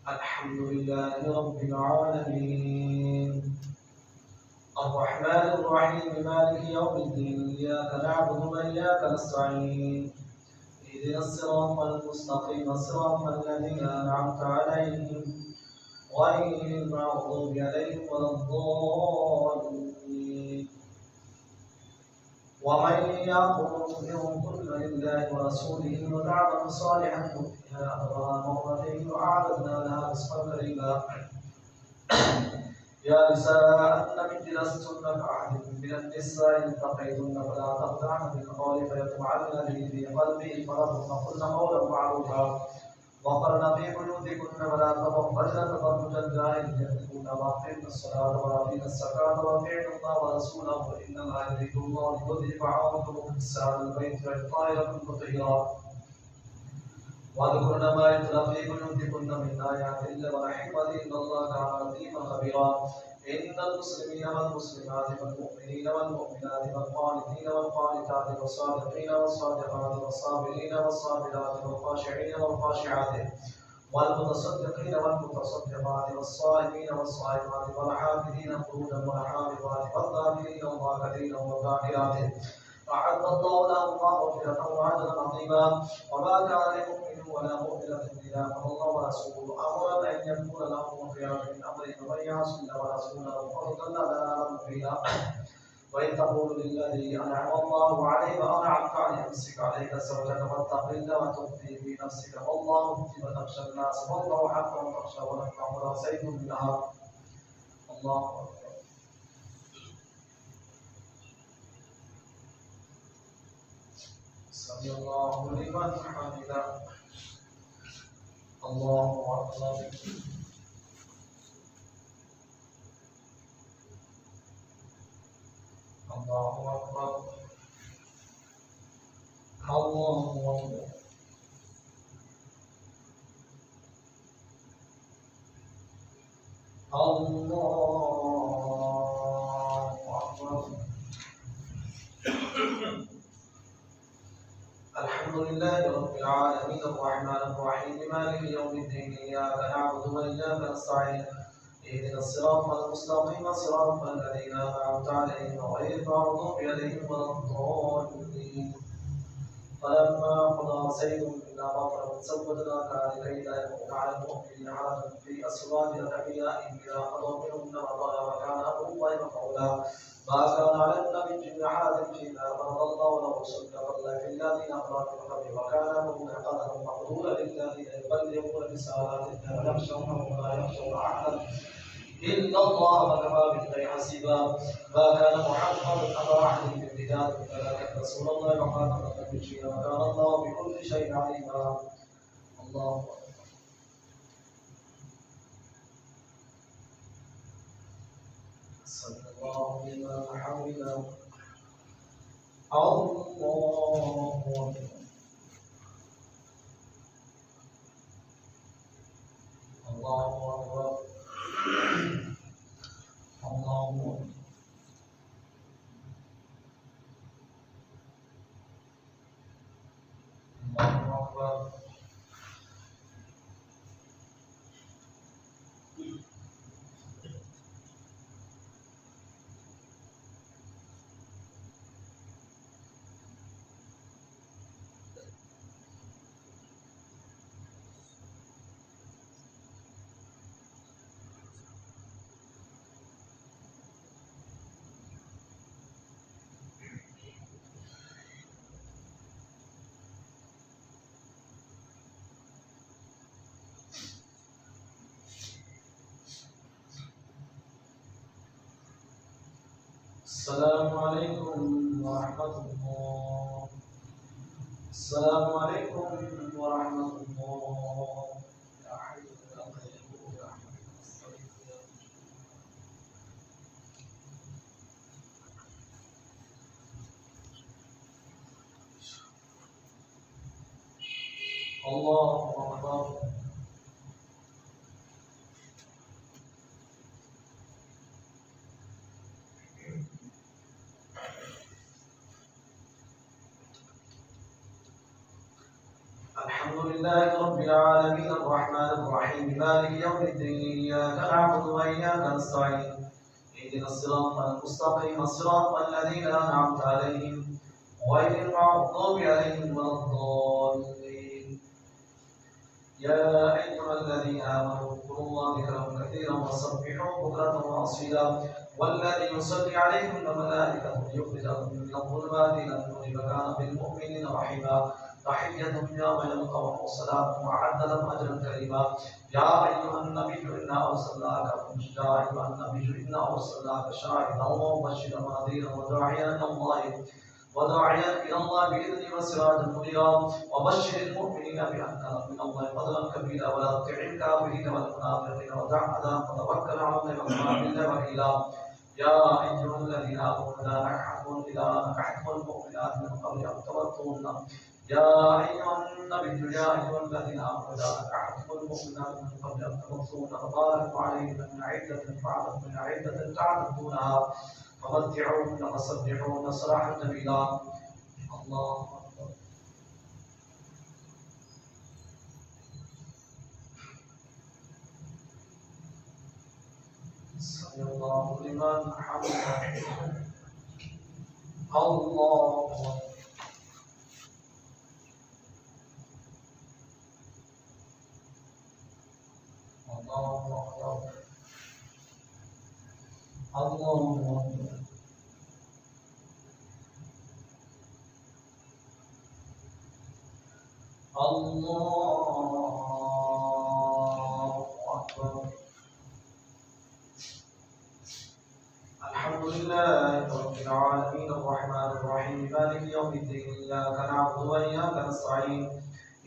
الحمد لله رب العالمين الرحمن الرحيم مالك يوم الدين إياك نعبد وإياك نستعين اهدنا الصراط المستقيم صراط الذين أنعمت عليهم غير المغضوب عليهم ولا الضالين ومن يقنط منكن لله ورسوله وتعمل صالحا نؤتها أجرها مرتين وأعتدنا لها رزقا كريما يا نساء النبي لستن كأحد من النساء إن اتقيتن فلا تخضعن بالقول فيطمع الذي في قلبه مرض وقلن قولا معروفا وقرن في بيوتكن ولا تبرجن تبرج الجاهلية الأولى وأقمن الصلاة وآتينا الزكاة وأطيعن الله ورسوله إنما يريد الله ليذهب عنكم الرجس أهل البيت ويطهركم تطهيرا واذكرن ما يتلى في بيوتكن من آيات الله والحكمة إن الله كان لطيفا خبيرا إن المسلمين والمسلمات والمؤمنين والمؤمنات والقانتين والقانتات والصادقين والصادقات والصابرين والصابرات والخاشعين والخاشعات والمتصدقين والمتصدقات والصائمين والصائمات والحافظين فروجا والحافظات والذاكرين الله كثيرا والذاكرات أعد الله لهم مغفرة وأجرا عظيما وما كان لمؤمن ولا مؤمنة إذا قضى الله ورسوله أمرا أن يكون لهم خيرا من أمرهم ومن يعص الله ورسوله فقد ضل ضلالا مبينا وإن تقول للذي أنعم الله عليه وأنعمت عليه أمسك عليك زوجك واتق الله وتخفي في نفسك والله مخفي وتخشى الناس والله حق وتخشى ونحن سيف منها الله أكبر سمع الله لمن حمده الله أكبر الله أكبر الله أكبر الله أكبر الحمد لله رب العالمين الرحمن الرحيم مالك يوم الدين إياك نعبد وإياك نستعين اهدنا الصراط المستقيم صراط الذين أنعمت عليهم غير المغضوب عليهم ولا الضالين فلما قضى زيد منا وطرا زوجناك لكي لا يكون على المؤمنين حرج في أزواج أدعيائهم إذا قضوا منهن وطرا وكان أمر الله مفعولا ما كان على النبي من حاجة فيما فرض الله له صدق الله في الذين أمروا بالخير وكان أمره قدرا مقدورا للذين يبلغون رسالات الله ويخشونه ولا يخشون أحدا إلا الله وكفى بالله حسيبا ما كان محمد أبا أحد من رجالكم ولكن رسول الله وخاتم النبيين وكان الله بكل شيء عليما الله أكبر صلى الله لمن حمده الله أكبر الله أكبر الله أكبر الله أكبر السلام عليكم ورحمة الله السلام عليكم ورحمة الله يا حي يا قيوم يا حي الله أكبر الحمد الحمد لله رب العالمين الرحمن الرحيم مالك يوم الدين إياك نعبد وإياك نستعين اهدنا الصراط المستقيم صراط الذين أنعمت عليهم غير المغضوب عليهم ولا الضالين. يا أيها الذين آمنوا اذكروا الله ذكرا كثيرا وسبحوه بكرة وأصيلا والذي يصلي عليكم الملائكة ليخرجكم من الظلمات إلى النور وكان بالمؤمنين رحيما. تحيتهم يوم يلقونه سلام وأعد لهم أجرا كريما. يا أيها النبي إنا أرسلناك شاهدا ومبشرا ونذيرا وداعيا إلى الله بإذنه وسراجا منيرا وبشر المؤمنين بأن لهم من الله فضلا كبيرا ولا تطع الكافرين والمنافقين ودع أذاهم وتوكل على الله وكفى بالله وكيلا. يا أيها الذين آمنوا إذا نكحتم المؤمنات من قبل أن تمسوهن يا أيها النبي يا أيها الذين آمنوا إذا نكحتم المؤمنات من قبل أن تمسوهن فباركوا عليهن من عدة تعتدونها فمتعوهن وسبحوهن سراحا جميلا. الله أكبر. سمع الله لمن حمده. الله أكبر. الله أكبر. الله أكبر. الله أكبر. الحمد لله رب العالمين الرحمن الرحيم مالك يوم الدين إياك نعبد وإياك نستعين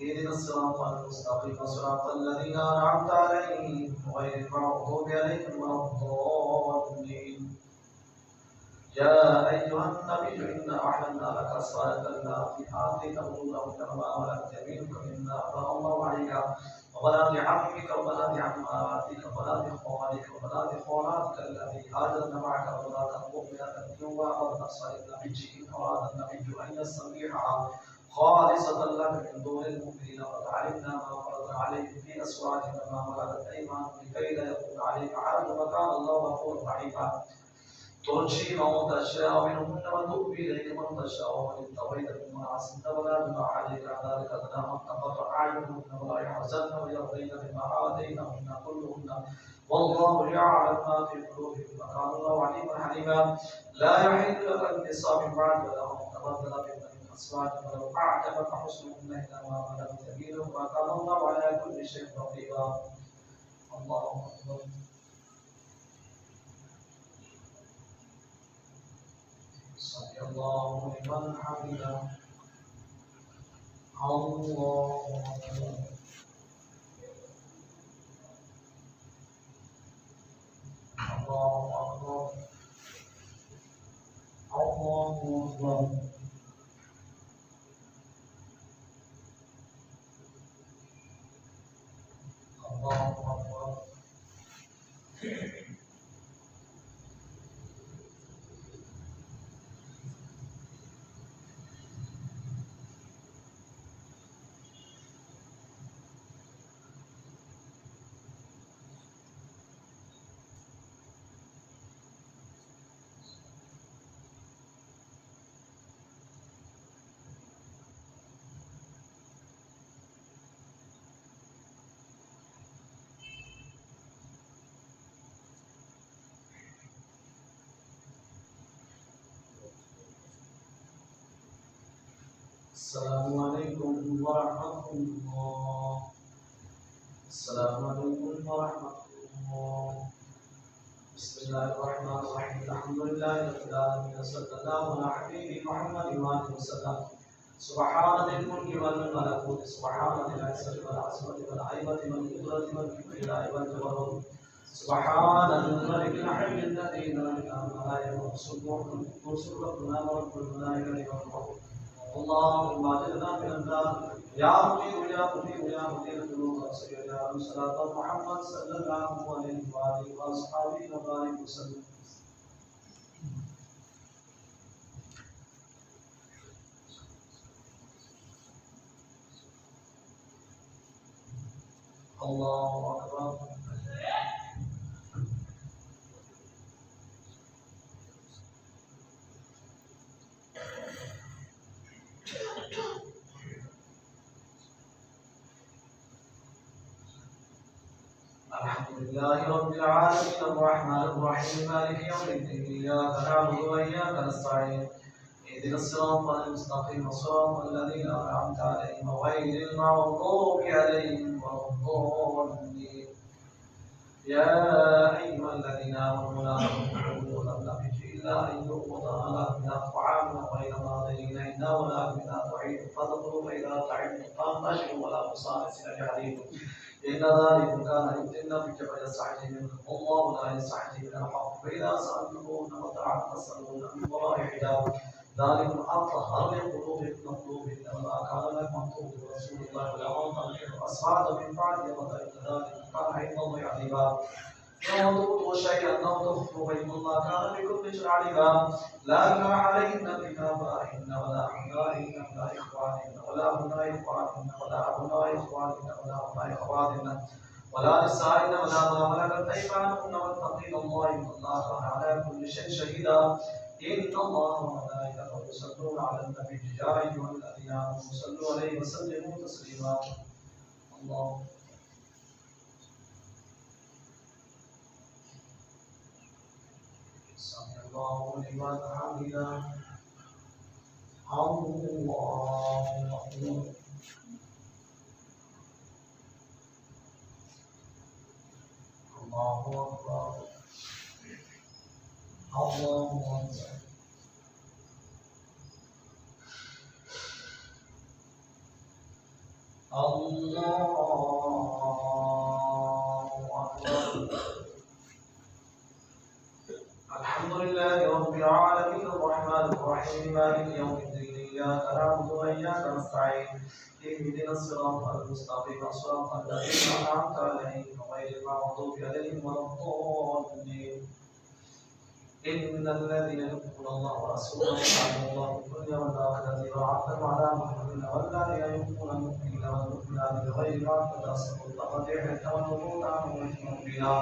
اهدنا الصراط المستقيم صراط الذين أنعمت عليهم غير المغضوب عليهم ولا الضالين. يا أيها النبي إنا أحللنا لك أزواجك اللاتي آتيت أجورهن وما ملكت يمينك مما أفاء الله عليك وبنات عمك وبنات عماتك وبنات خالك وبنات خالاتك التي هاجرن معك وبنات مؤمنة إن وهبن صالح إن أراد النبي أن يستنكحها خالصة لك من دون المؤمنين وقد علمنا ما فرضنا عليهم في أزواجهم وما ملكت أيمانهم لكي لا يكون عليك حرج وكان الله غفورا رحيما. ترجي من تشاء منهن وتؤوي إليك من تشاء ومن ابتغيت ممن عصمت ولا جناح عليك ذلك أدنى أن تقر أعينهن ولا يحزن ويرضين بما آتينهن كلهن والله يعلم ما في قلوبهم وكان الله عليما حليما. لا يحل لك النساء من بعد ولا أن تبدل من أزواج ولو أعجبك حسنهن إلا ما ملكت يمينك وكان الله على كل شيء رقيبا. الله أكبر. سمع الله لمن حمده. الله أكبر. الله أكبر. الله أكبر. الله أكبر. السلام عليكم ورحمة الله. السلام عليكم ورحمة الله. بسم الله الرحمن الرحيم الحمد لله رب العالمين صلى الله على حبيبه محمد وآله وسلم. سبحان ذي الملك والملكوت سبحان ذي العزة والعظمة والهيبة والقدرة والكبرياء والجبروت سبحان الملك الحي الذي لا إله إلا هو يموت سبحان ربنا ورب الملائكة والروح. اللهم اجرنا من النار يا مجيب يا مجيب يا مجيب الذنوب يا صلاة محمد صلى الله عليه وآله وأصحابه وبارك وسلم. الله أكبر. الحمد لله رب العالمين الرحمن الرحيم مالك يوم الدين إياك نعبد وإياك نستعين اهدنا الصراط المستقيم صراط الذين أنعمت عليهم غير المغضوب عليهم ولا الضالين. يا أيها الذين آمنوا لا تقولوا لم نمت إلا أن يؤمر لنا من الطعام غير ناظرين إنا ولا بنا تعيد فادخلوا فإذا تعبتم فانتشروا ولا تصارصوا جهادكم إن ذلك كان يؤتي النبي فيستحيي منكم والله لا يستحيي من الحق فإذا سألتموهن متاعا فاسألوهن من وراء حجاب ذلكم أطهر لقلوبكم وقلوبهن وما كان لكم أن تؤذوا رسول الله ولا أن تنكحوا أزواجه من بعد وذلك ذلك كان عند الله عظيما. يوم تبدو شيئا أو تخفوا فإن الله كان بكل شيء عليما. لا جناح عليهن في آبائهن ولا أبنائهن ولا إخوانهن ولا أبناء إخوانهن ولا أبناء إخوانهن ولا أبناء أخواتهن ولا نسائهن ولا ما ملكت أيمانهن واتقين الله إن الله كان على كل شيء شهيدا. إن الله وملائكته يصلون على النبي يا أيها الذين آمنوا صلوا عليه وسلموا تسليما. الله سمع الله لمن حمده. الله أكبر. الله أكبر. الله أكبر. الله أكبر. الحمد لله رب العالمين الرحمن الرحيم مالك يوم الدين إياك نعبد وإياك نستعين اهدنا الصراط المستقيم صراط الذين أنعمت عليهم غير المغضوب عليهم ولا الضالين. إن الذين يؤمنون الله ورسوله يعلمون الله في الدنيا والآخرة وأعد على المؤمنين والذين يؤمنون المؤمنين والمؤمنات بغير ما اكتسبوا فقد احتملوا بهتانا وإثما مبينا.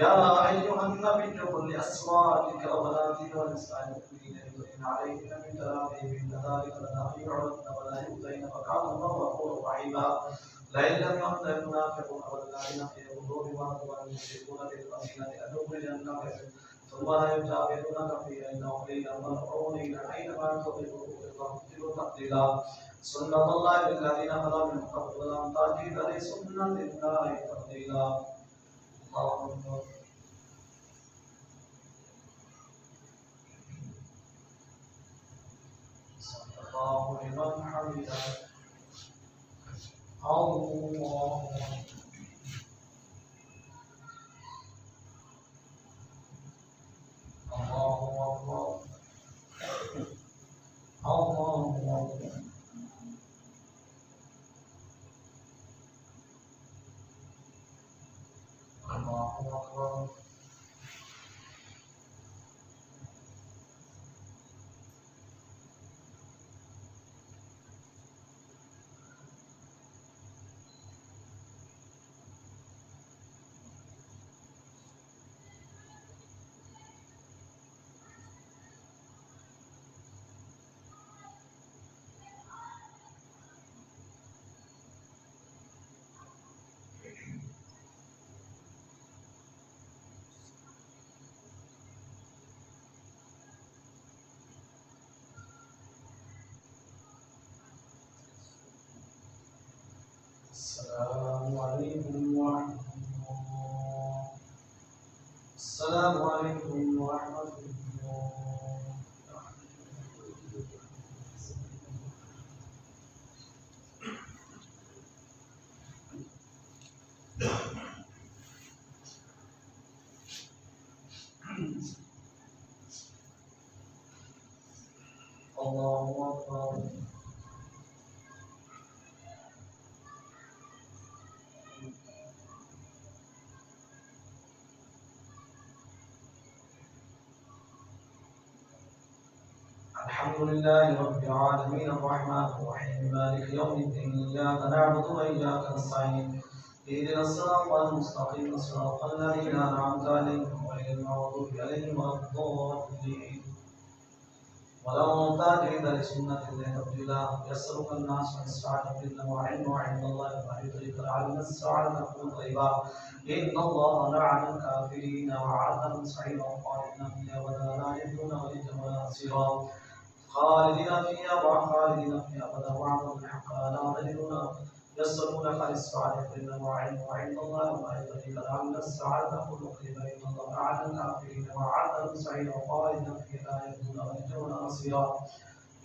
يا أيها النبي قل لأزواجك وبناتك ونساء المؤمنين يدعين عليهن من جلابيبهن ذلك لنا أن يعرضن ولا يؤذين فكان الله غفورا رحيما. لئن لم ينته المنافقون والذين في قلوبهم مرض والمشركون بالبينات لنخرجنك ثم لا يجاورونك فيها إنهم إلى ملعون أينما تضربوا تقتلوا تقتيلا. سنة الله بالذين خلوا من قبل ولم تجد لسنة الله تبديلا. الله أكبر. سمع الله لمن حمده. الله أكبر. الله أكبر. الله أكبر. السلام عليكم ورحمة الله. السلام عليكم ورحمة الله. الله أكبر. الحمد لله رب العالمين الرحمن الرحيم مالك يوم الدين إياك نعبد وإياك نستعين اهدنا الصراط المستقيم صراط الذين أنعمت عليهم غير المغضوب عليهم ولا الضالين ولو تجد لسنة الله تبديلا يسألك الناس عن الساعة إنما علمها عند الله فما يدرك لعل الساعة تكون قريبا إن الله لعن الكافرين وأعد لهم سعيرا خالدين فيها أبدا لا يجدون وليا ولا نصيرا خالدين فيها أبدا وعد الحق لا تجدون يسألونك عن الساعة إنما علمها عند الله وما يدرك لعل الساعة تكون قريبا إن الله لعن الكافرين وأعد لهم سعيرا خالدين فيها لا يجدون وليا ولا نصيرا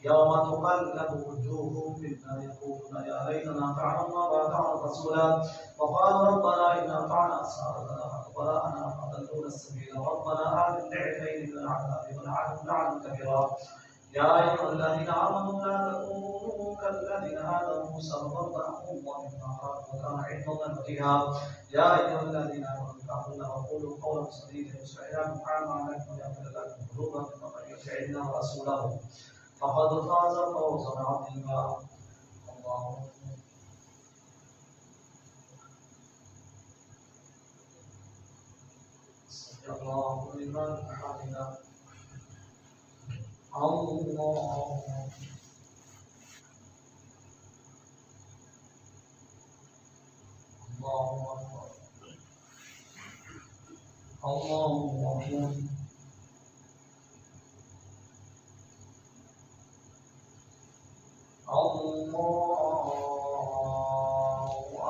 يوم تقلب وجوههم في النار يقولون يا ليتنا فعلنا ما وأطعنا الرسولا وقالوا ربنا إنا أطعنا سادتنا وكبراءنا فأضلونا السبيل ربنا آتنا ضعفين من العذاب ولعنهم لعنا كبيرا يا أيها الذين آمنوا لا تكونوا كالذين آذوا موسى فبرأه الله مما قال وكان عند الله وجيها يا أيها الذين آمنوا اتقوا الله وقولوا قولا سديدا يصلح لكم أعمالكم ويغفر لكم ذنوبكم ومن يطع الله ورسوله فقد فاز فوزا عظيما الله سمع الله لمن حمده الله الله الله الله الله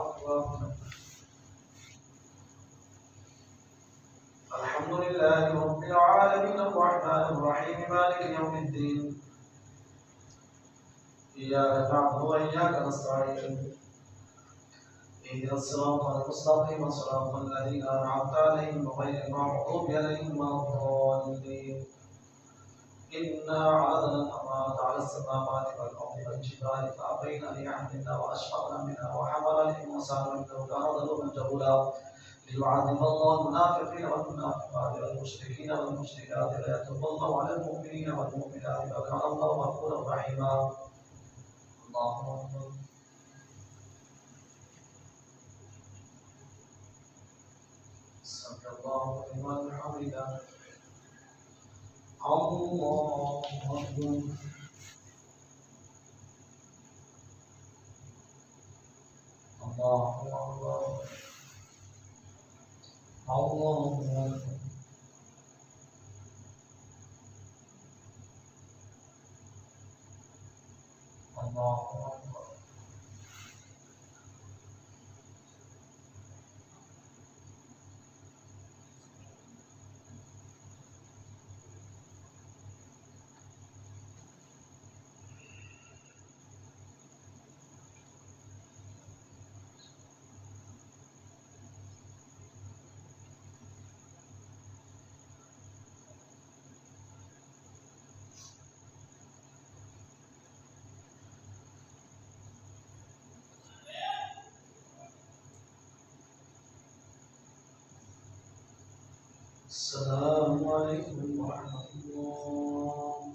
أكبر الحمد لله رب العالمين الرحمن الرحيم مالك يوم الدين إياك نعبد وإياك نستعين اهدنا الصراط المستقيم صراط الذين أنعمت عليهم غير المغضوب عليهم ولا الضالين إنا عرضنا الأمانة على السماوات والأرض والجبال فأبين أن يحملنها وأشفقن منها وحملها الإنسان إنه كان ظلوما جهولا ليعذب الله المنافقين والمنافقات والمشركين والمشركات ويتوب الله على المؤمنين والمؤمنات وكان الله غفورا رحيما الله أكبر سمع الله لمن حمده الله أكبر الله أكبر الله أكبر الله أكبر السلام عليكم ورحمة الله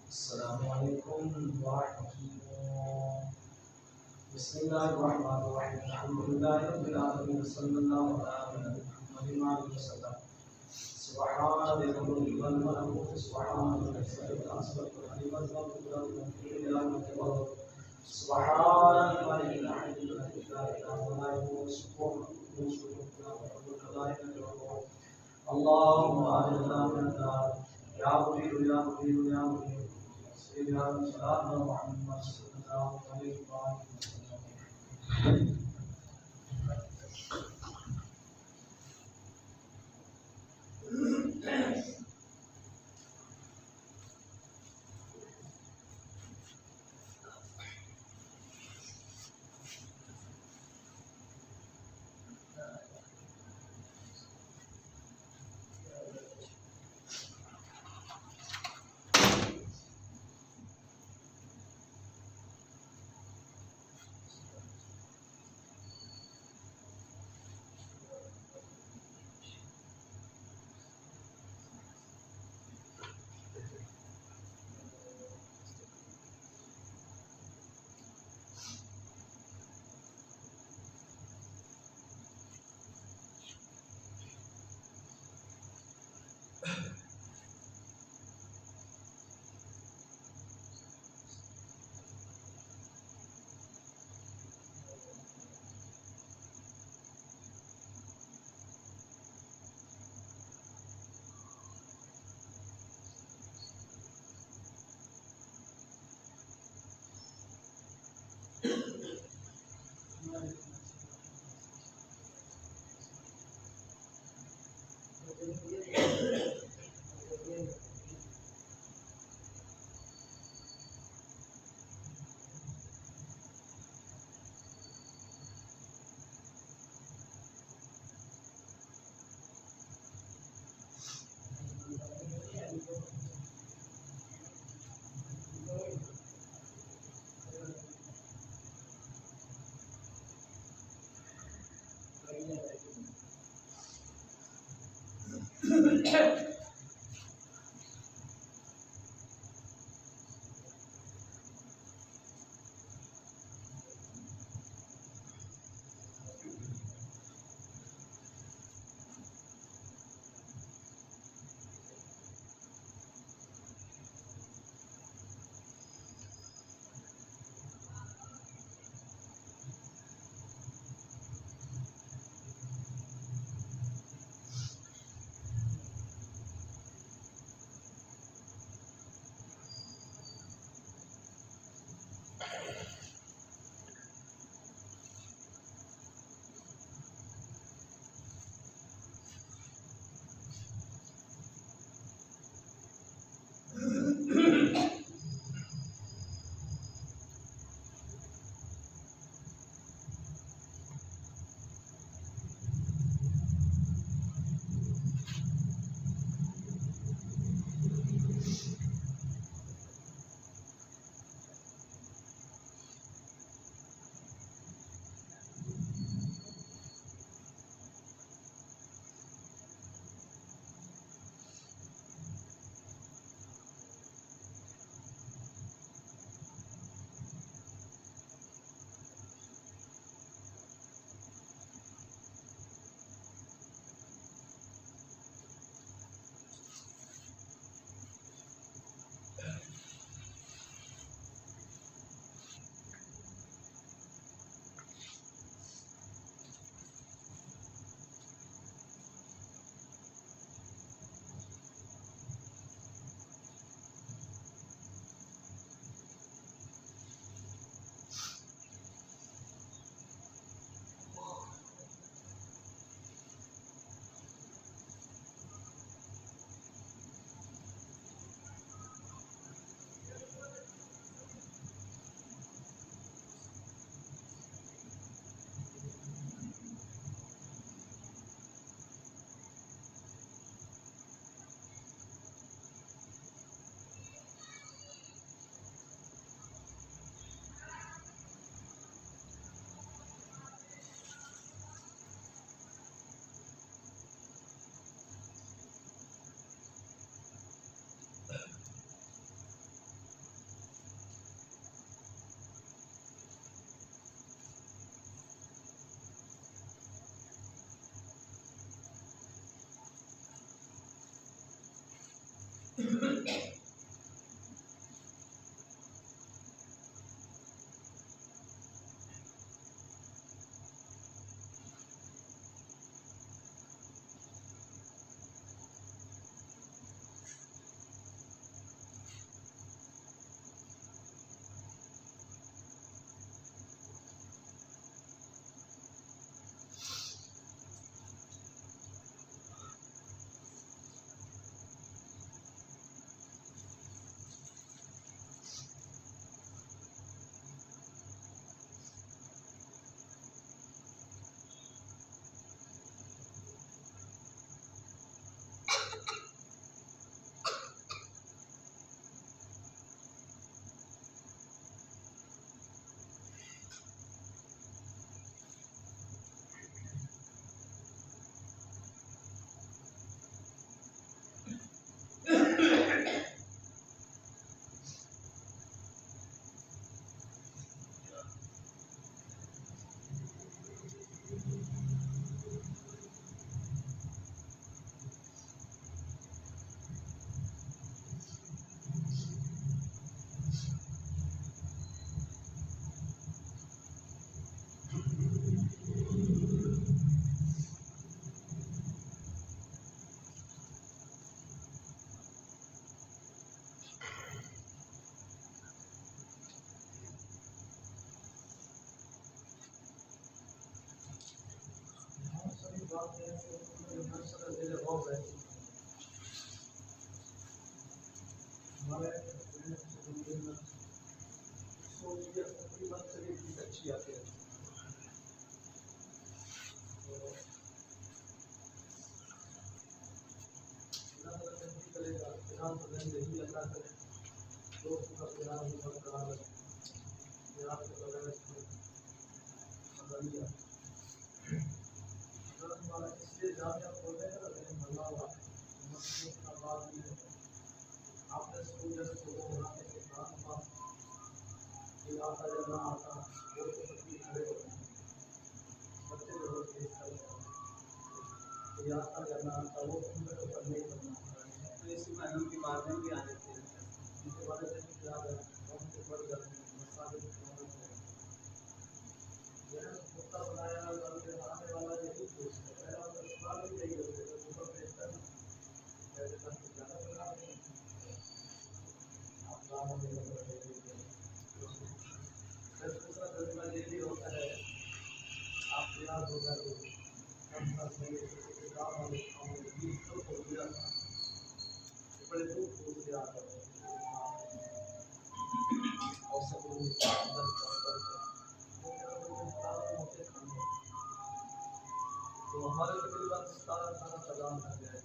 السلام عليكم ورحمة الله بسم الله الرحمن الرحيم الحمد لله رب العالمين صلى الله على محمد وسلم سبحان ذي الحمد والملك سبحان ذي السبب الأسباب والعلم والقدرة والقدرة سبحان الملك الحمد لله لا إله إلا هو سبحانه وتعالى اللهم أجرنا من النار يا مجيب يا مجيب يا مجيب سيدنا سيدنا محمد صلى الله عليه وسلم सोचिए तकरीबन चलिए चीज अच्छी आती है। आपने स्कूल जैसे फोटो बनाने के बाद आता जब ना आता वो तो सभी खड़े होते हैं बच्चे लोग फेस करते हैं ये आता जब ना आता वो उनको तो करना ही करना तो इसी मैडम की बातें भी आ जाती है जिसके बारे में क्या है हम तो पढ़ जाते हैं मसाले यह कुत्ता बनाया घर के आने वाला यही सोचता है और सवाल भी यही होते हैं ऊपर बेचता है पहले तक ज़्यादा बना आप गाँव में दूसरा तरीका ये भी होता है आप याद होगा तो हम गाँव वाले को दिया था बड़े दूर दूर से आता है और सब लोग अंदर तो हमारे तकरीबन 17-18 प्रदान कर गए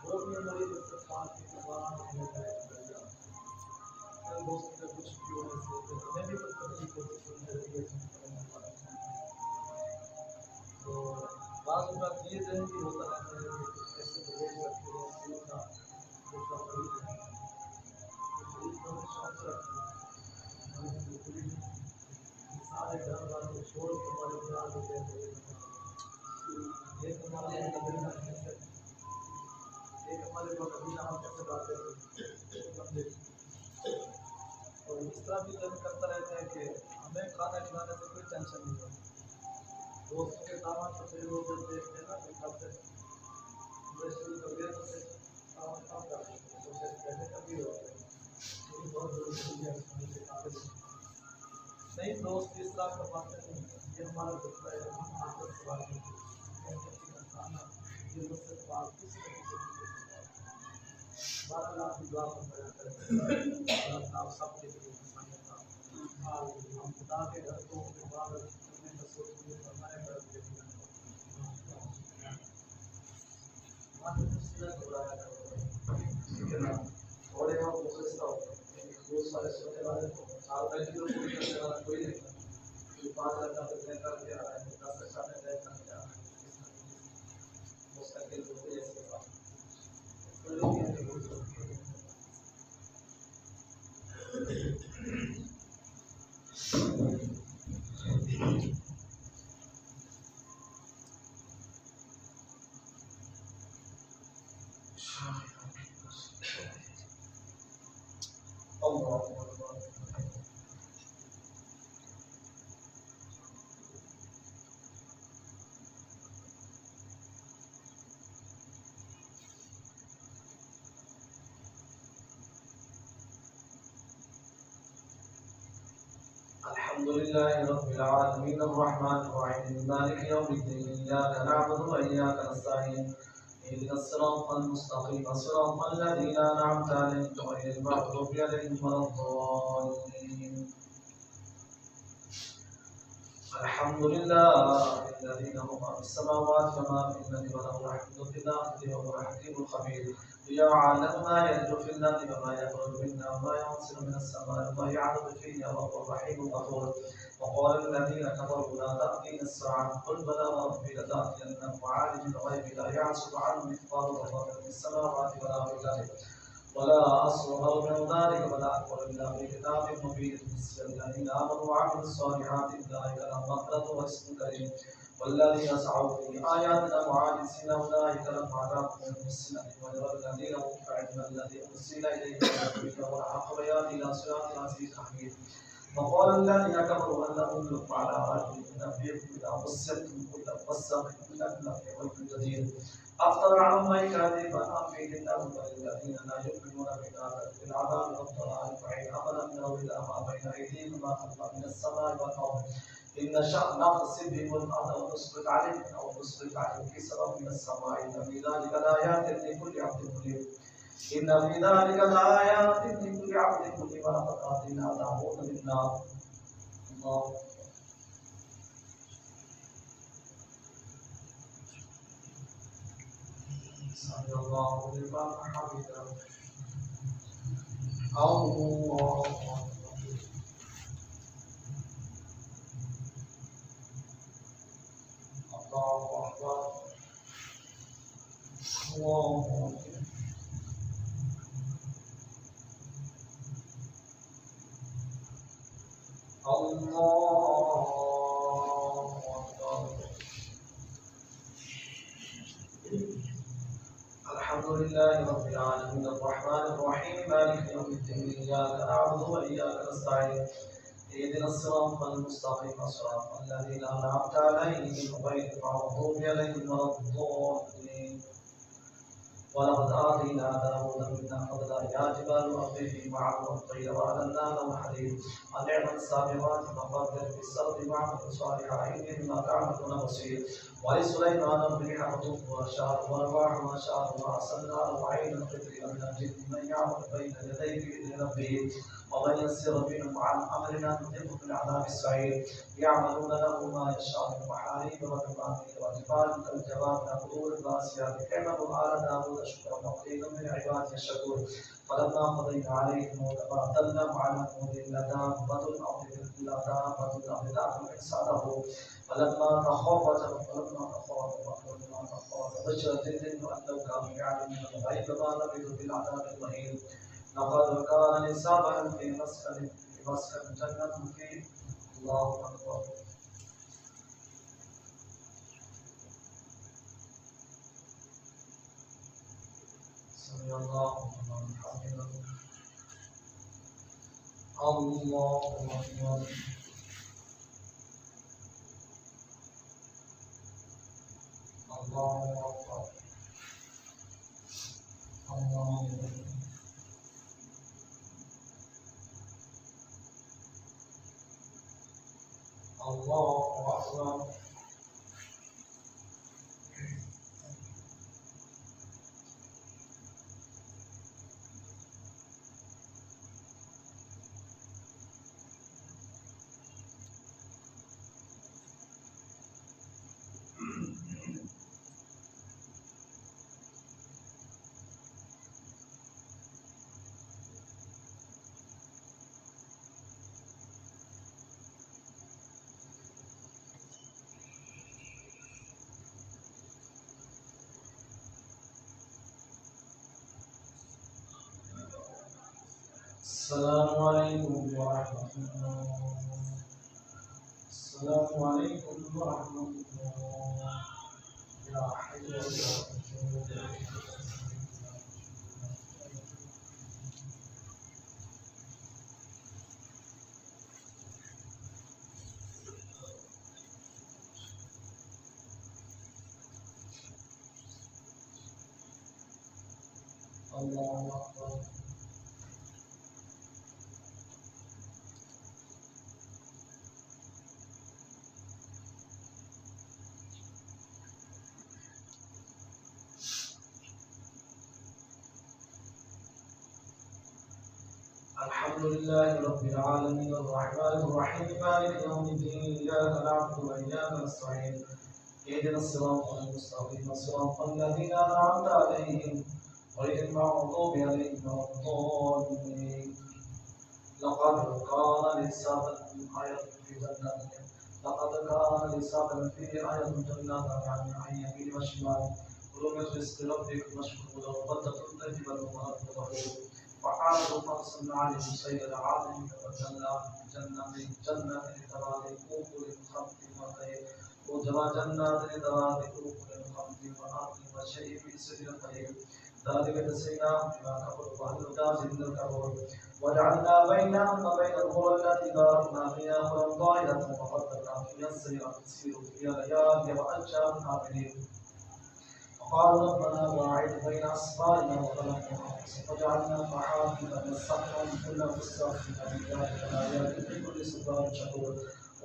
वो भी हमारी बच्चे साथ के दौरान हमें दोस्त के कुछ भी होने से हमें भी कुछ करने की कोशिश करनी रहती है तो बाद में बात ये है कि होता रहता है ऐसे प्रवेश रखते हैं स्कूल का दूसरा शौक रखते हैं सारे घर वालों को छोड़ के हमारे प्यार होते हैं एक हमारे एक हमारे नबीना हम कैसे बातें और इस तरह भी जब करता रहता है कि हमें खाना खिलाने से कोई टेंशन नहीं होती दोस्तों के दावत तो फिर वो जब देखते हैं ना तो करते शुरू कर दिया तो फिर काम काम कर तो पहले कभी होते हैं बहुत जरूरी है नहीं दोस्त इस तरह का बातें नहीं ये हमारा दुखता है हम आपस से बात खाना ये मुझसे बात किस बारह लाख की दुआ करता है आप सबके लिए हम खुदा के घर को हमारे घर थोड़े हम बहुत सारे सोचने वाले करने वाला कोई नहीं था 5 लाख का तय करके आ रहा है 10 लाख का तय करके आ रहा है मुस्तकिल होते ऐसे الحمد لله رب العالمين الرحمن الرحيم مالك يوم الدين إياك نعبد وإياك نستعين اهدنا الصراط المستقيم صراط الذين أنعمت عليهم غير المغضوب عليهم ولا الضالين الحمد لله الذي له ما في السماوات وما في الأرض وله الحمد في الآخرة وهو الحكيم الخبير يعلم ما يلج في الأرض وما يخرج منها وما ينزل من السماء وما يعرض فيها وهو الرحيم الغفور وقال الذين كفروا لا تأتينا الساعة قل بلى وربي لتأتينكم عالم الغيب لا يعزب عنه مثقال ذرة في السماوات ولا في الأرض ولا أصغر من ذلك ولا أكبر إلا في كتاب مبين الذين آمنوا وعملوا الصالحات أولئك لهم مغفرة ورزق كريم والذين سعوا في آياتنا معاجزين أولئك لهم عذاب من السنة ويرى الذين أوتوا العلم الذي أرسل إليك من ربك والحق بيان إلى صراط العزيز الحميد وقال الذين كفروا أن أدلكم على رجل ينبئكم إذا بصرتم كل بصر إنكم لفي خلق جديد أفطر على الله كاذبا أم به الله وللذين لا يؤمنون بالعذاب والضلال فإن أفلم يروا إلى ما بين أيديهم وما خلفهم من السماء والأرض إن نشأ نقص بهم الأرض أو نسقط عليهم كسرا من السماء إن في ذلك لآيات لكل عبد منيب إن في ذلك لآيات لكل عبد منيب ولقد آتينا داود منا الله سمع الله لمن حمده الله الله أكبر الله الله أكبر الحمد لله رب العالمين الرحمن الرحيم مالك يوم الدين إياك نعبد وإياك نستعين اهدنا الصراط المستقيم صراط الذين أنعمت عليهم غير المغضوب عليهم ولا الضالين ولقد آتينا داود منا فضلا يا جبال أوبي معه والطير وألنا له الحديد أن اعمل السابقات فقدر في السرد واعمل صالحا إني بما تعملون بصير ولسليمان الريح غدوها وشار والرواح وشار وأرسلنا له عين القدر من الجن من يعمل بين يديه بإذن ربه ومن يسر منهم عن أمرنا نذقه من عذاب السعير يعملون له ما يشاء من محاريب وتماثيل وجبال كالجواب نقدور الباسيات اعملوا آل داود شكرا وقليل من عبادي الشكور فلما قضينا عليه الموت ما دلهم على الموت إلا دابة الأرض تأكل إنسانه فلما تخاف بشرت الجن أن لو كانوا يعلمون الغيب ما لبثوا في العذاب المهين لقد كان لسبع في مسكن جنة في الله أكبر سمع الله لمن حمده الله أكبر الله أكبر الله أكبر الله أكبر السلام عليكم ورحمة الله السلام عليكم ورحمة الله يا حي يا قيوم الله أكبر الحمد لله رب العالمين الرحمن الرحيم مالك يوم الدين إياك نعبد وإياك نستعين اهدنا الصراط المستقيم صراط الذين أنعمت عليهم غير المغضوب عليهم ولا الضالين لقد كان لسبب في آية جنات عن يمين وشمال كلوا من رزق ربكم واشكروا له بلدة طيبة وأرض وعاد فأرسلنا عليهم سيل العاصم جنات لذوات أكل خمط وخير جنات لذوات أكل خمط وأرض وشيء من سدر خير ذلك جزيناهم بما كفروا وهل نجازي إلا الكفور وجعلنا بينهم وبين القرى التي باركنا فيها قرى ظاهرة وقدرنا فيها السير تسير فيها ليالي وأيام آمنين وقالوا ربنا باعد بين أسفارنا وظلمنا وجعلنا محافظ من الصحراء كل مستغفر من ذلك الآيات لكل صبار شكور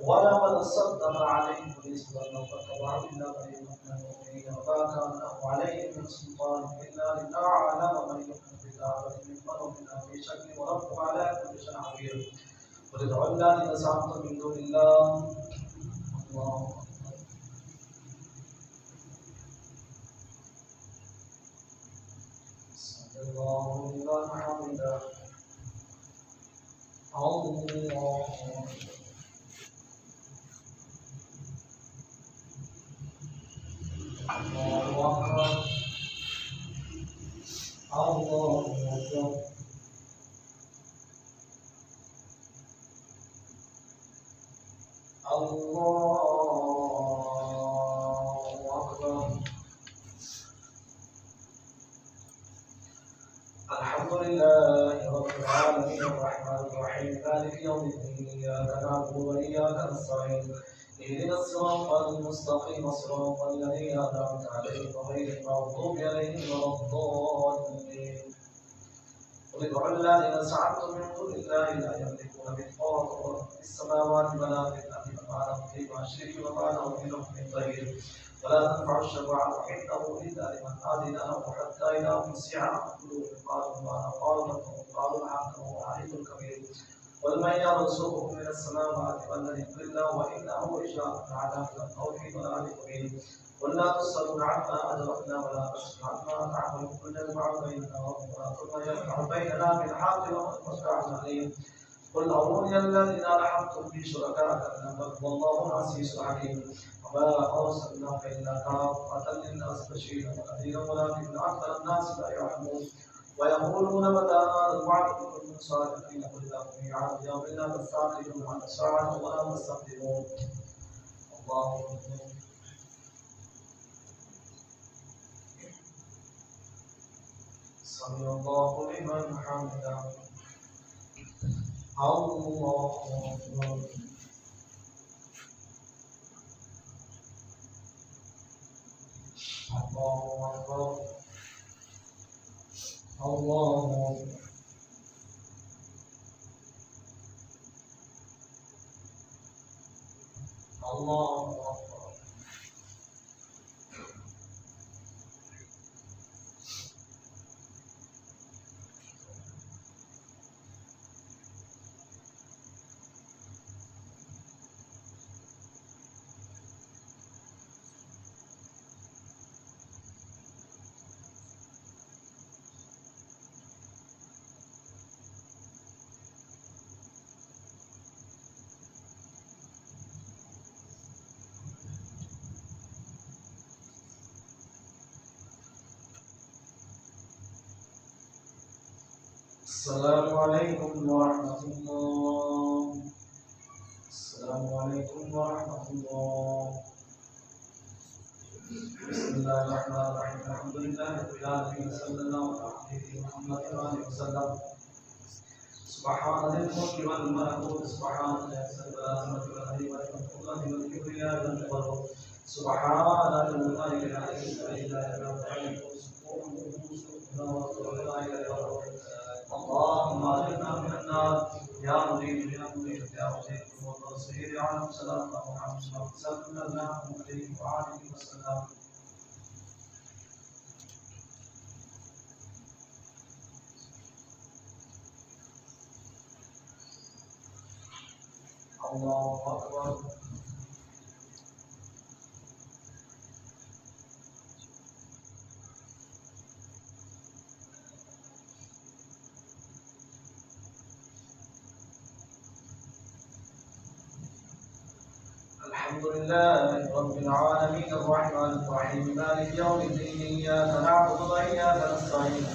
ولقد صدق عليهم إبليس ظنه فاتبعوا إلا قليلا من المؤمنين وما كان له عليهم من سلطان إلا لنعلم من يؤمن بالآخرة ممن أؤمن في شك وربك على كل شيء حفيظ قل ادعوا الذين زعمتم من دون الله الله سمع الله لمن حمده الله الله أكبر الله أكبر الله أكبر الحمد لله رب العالمين الرحمن الرحيم مالك يوم الدين إياك نعبد وإياك نستعين اهدنا الصراط المستقيم صراط الذين أنعمت عليهم غير المغضوب عليهم ولا الضالين قل ادعوا الذين زعمتم من دون الله لا يملكون مثقال ذرة في السماوات ولا في الأرض وما لهم فيهما شريك وما له منهم من ظهير ولا تنفع الشفاعة عنده إلا لمن أذن له حتى إذا فزع عن قلوبهم قالوا ما قالوا لكم قالوا الحق وهو العلي الكبير قل من يرزقكم من السماوات والأرض قل الله وإنه إشراك على التوحيد ولا مبين قل لا تسألون عما أدركنا ولا نسأل عما تعملون قل يجمع بيننا ربنا ثم يجمع بيننا بالحق والمصلحة عليهم قل أروني الذين ألحقتم في شركاء كلا بل هو الله العزيز الحكيم وما أرسلناك إلا كافة للناس بشيرا ونذيرا ولكن أكثر الناس لا يعلمون ويقولون متى هذا الوعد إن كنتم صادقين قل لهم ميعاد يوم لا تستأخرون عن ساعة ولا تستقدمون الله أكبر سمع الله لمن حمده الله أكبر الله أكبر الله أكبر الله أكبر السلام عليكم ورحمة الله السلام عليكم ورحمة الله بسم الله الرحمن الرحيم الحمد لله رب العالمين صلى الله عليه محمد وآله وسلم سبحان ذي الملك والملكوت سبحان ذي العظمة والهدي والقدرة والكبرياء والجبروت سبحان الملك العزيز لا إله إلا هو اللهم اجرنا من النار يا مجيب يا مجيب يا مجيب والرسول على سلام محمد صلى الله عليه وآله وسلم الله أكبر الحمد لله رب العالمين الرحمن الرحيم مالك يوم الدين إياك نعبد وإياك نستعين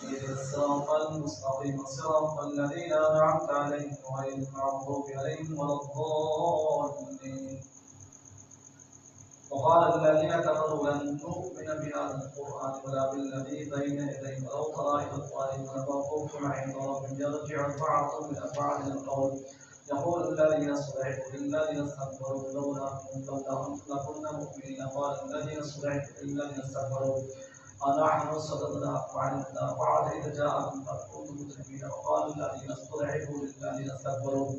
اهدنا الصراط المستقيم صراط الذين أنعمت عليهم غير المغضوب عليهم ولا الضالين وقال الذين كفروا لن نؤمن بهذا القرآن ولا بالذي بين يديه ولو ترى إذ الظالمون موقوف عند ربهم يرجع بعضهم إلى بعض القول يقول الذين استضعفوا للذين استكبروا لولا كنتم لكنا مؤمنين قال الذين استضعفوا للذين استكبروا أنحن صددناكم عن الهدى بعد إذ جاءكم بل كنتم مجرمين وقال الذين استضعفوا للذين استكبروا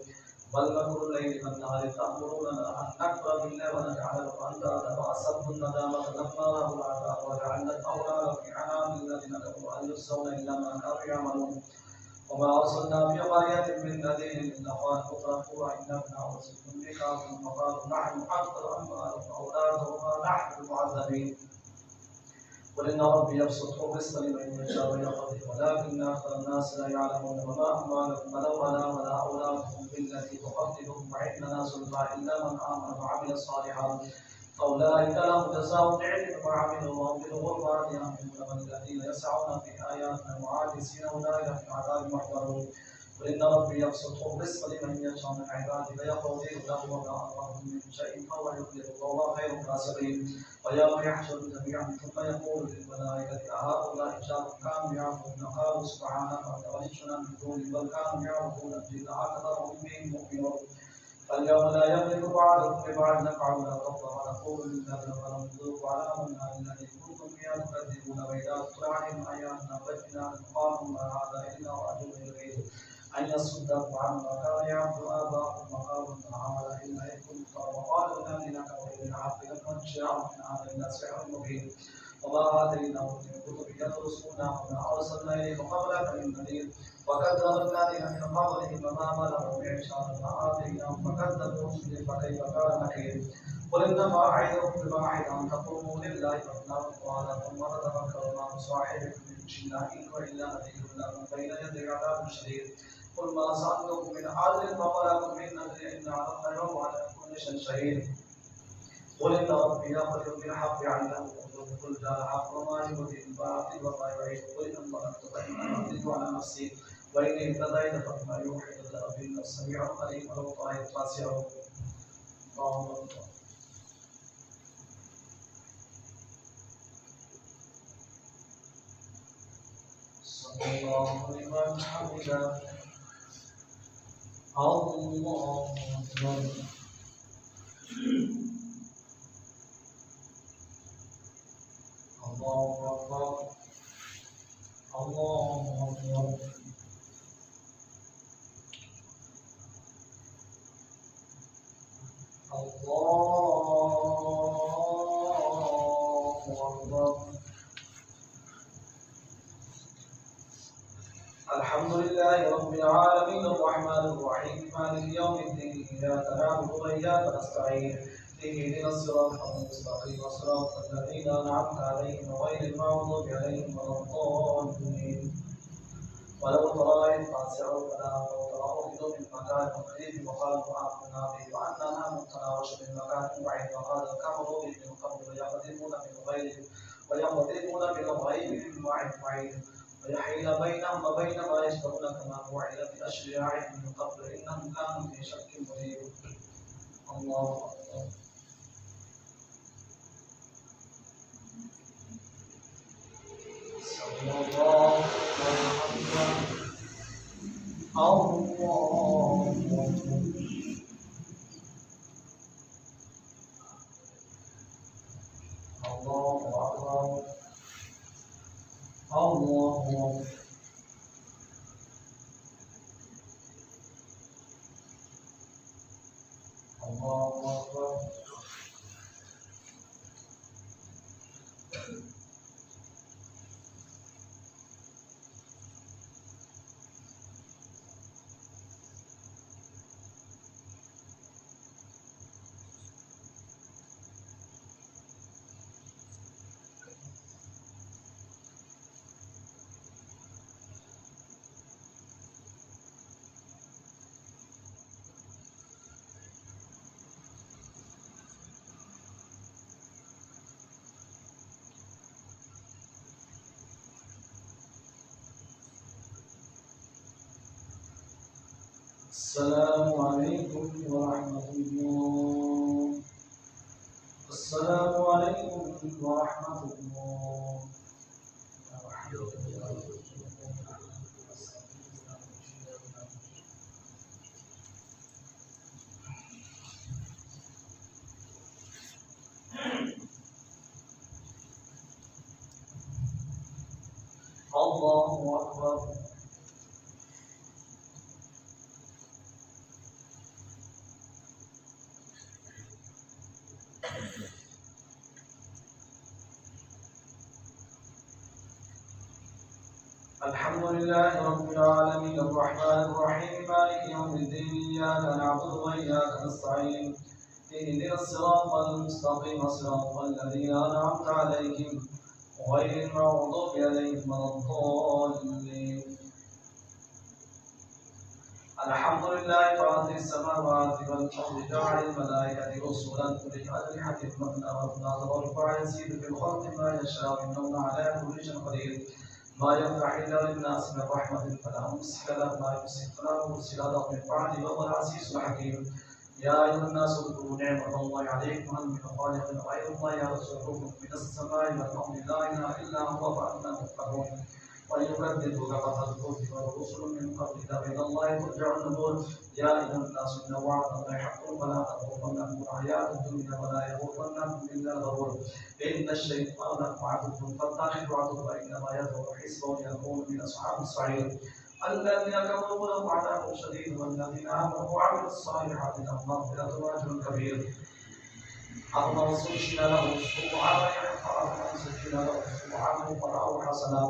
بل مكر الليل والنهار تأمروننا أن نكفر بالله ونجعله أندادا وأسروا الندامة لما رأوا العذاب وجعلنا الأغلال في أعناق الذين كفروا هل يجزون إلا ما كانوا يعملون وما أرسلنا في قرية من نذير إلا قالوا اتركوا إننا أرسلتم بكافر وقالوا نحن أكثر أموالهم وأولادا وما نحن بمعذبين قل إن ربي يبسط الرزق لمن يشاء ويقدر ولكن أكثر الناس لا يعلمون وما أموالكم ولا أولادكم بالتي تقتلهم وعندنا زلفى إلا من آمن وعمل صالحا فأولئك لهم جزاء ضعف ما عملوا وهم بالغربات آمنون والذين يسعون في آياتنا معاجزين أولئك في العذاب محضرون قل إن ربي يبسط الرزق لمن يشاء من عباده فيقدر له وما أمرهم من شيء فهو يقدر والله خير الرازقين ويوم يحشر جميعا ثم يقول للملائكة أهؤلاء شرك كانوا يعبدون قالوا سبحانك أنت ولينا من دون بل كانوا يعبدون الجن أكثرهم بهم مؤمنون فاليوم لا يملك بعضكم لبعض نفعا ولا ضرا ونقول للذين ظلموا ذوقوا عذاب النار الذي كنتم بها تكذبون وإذا تتلى عليهم آياتنا بينات قالوا ما هذا إلا رجل يريد أن يصدكم عما كان يعبد آباؤكم وقالوا ما هذا إلا إفك مفترى وقالوا الذين كفروا بالحق لما جاءهم إن هذا إلا سحر مبين وما آتيناهم من كتب يدرسونها وما أرسلنا إليهم قبلك من نذير وكذب الذين من قبلهم وما بلغوا معشار ما آتيناهم فكذبوا رسلي فكيف كان نكير قل إنما أعظكم بواحد أن تقوموا لله مثنى وفرادى ثم تتفكروا ما بصاحبكم من جنة إن هو إلا نذير لكم بين يدي عذاب شديد قل ما سألتكم من أجر فما لكم من نذير إن على الله يوم على كل شيء شهيد قل إن ربي يقدر بالحق علمه قل جاء الحق وما يبدئ الباطل وما يعيد قل إن ظلمت فإنما أضل على نفسي وإن اهتديت فبما يوحي إلى ربي السميع العليم ولو طائر خاسئه اللهم صلى الله لمن حمده الله أكبر الله أكبر الله أكبر الله أكبر الحمد لله رب العالمين الرحمن الرحيم مالك يوم الدين إياك نعبد وإياك نستعين اهدنا الصراط المستقيم صراط الذين أنعمت عليهم غير المغضوب عليهم ولا الضالين ولو ترى إذ فاسعوا فلا وترى من مكان قريب وقالوا آمنا به وأننا نتناوش من مكان بعيد وقال كفروا به من قبل ويقذفون بالغيب من بعيد ويحيل بينهم وبين ما يشتهون كما وعد بأشياعهم من قبل إنهم كانوا في شك مريب الله أكبر صلى الله عليه وسلم الله أكبر الله أكبر الله أكبر السلام عليكم ورحمة الله السلام عليكم ورحمة الله الله أكبر الحمد لله رب العالمين الرحمن الرحيم مالك يوم الدين إياك نعبد وإياك نستعين اهدنا الصراط المستقيم صراط الذين أنعمت عليهم غير المغضوب عليهم ولا الضالين. الحمد لله فاطر السماوات والأرض جاعل الملائكة رسلا أولي أجنحة مثنى وثلاث ورباع يزيد في الخلق ما يشاء إن الله على كل شيء قدير. ما يفتح إلا للناس من رحمة فلا ممسك له ما يمسك فلا مرسل له من بعده وهو العزيز الحكيم. يا أيها الناس اذكروا نعمة الله عليكم هل من خالق غير الله يرزقكم من السماء والأرض لا إله إلا هو فأنا تتقون. ويكذبك فقد كذب رسل من قبلك إلى الله ترجع الأمور. يا أيها الناس إن وعد الله حق فلا تغرنكم الحياة الدنيا ولا يغرنكم إلا الغرور. إن الشيطان لكم عدو فاتخذوا عدوا إنما يدعو حزبه ليكونوا من أصحاب السعير. الذين كفروا لهم عذاب شديد والذين آمنوا وعملوا الصالحات لهم مغفرة وأجر كبير. أما سجن له سوء عمل فأما سجن له سوء عمل فراه حسنا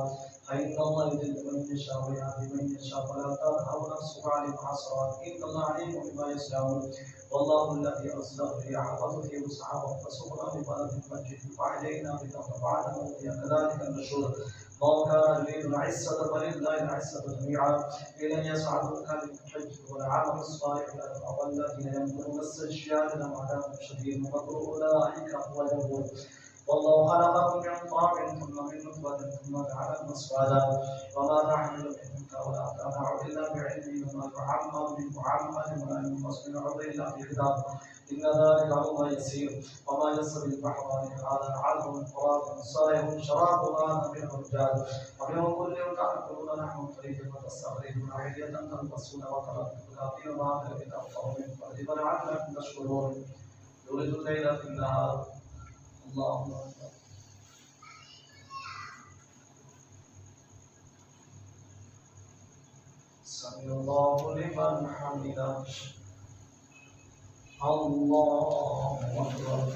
فإن الله يضل من يشاء ويهدي من يشاء فلا تذهب نفسك عليهم حسرات إن الله عليم بما يصنعون. والله الذي أرسل الرياح فتثير سحابا فسقنا ببلد ميت فأحيينا به بعد موتها كذلك النشور. ما كان يريد العزة فلله العزة جميعا إليه يصعد الكلم الطيب والعمل الصالح والذين يمكرون السيئات لهم عذاب شديد ومكر أولئك هو اليبور. والله خلقكم من طاع ثم من نطفة ثم جعلكم أزواجا وما تحمل من أنثى ولا تضع إلا بعلمه وما يعمر من معمر ولا ينقص من عمره إلا في كتاب إن ذلك هو يسير. وما يسر البحران هذا عذب فرات صالح شرابها نبيع الرجال ومن كل تأكلون لحم طريق وتستخرجون حلية تلبسون وترى الكافرين ما تلبس أكثر من فرد لعلكم تشكرون. يولد الليل في النهار الله أكبر. سمع الله لمن حمده. الله أكبر.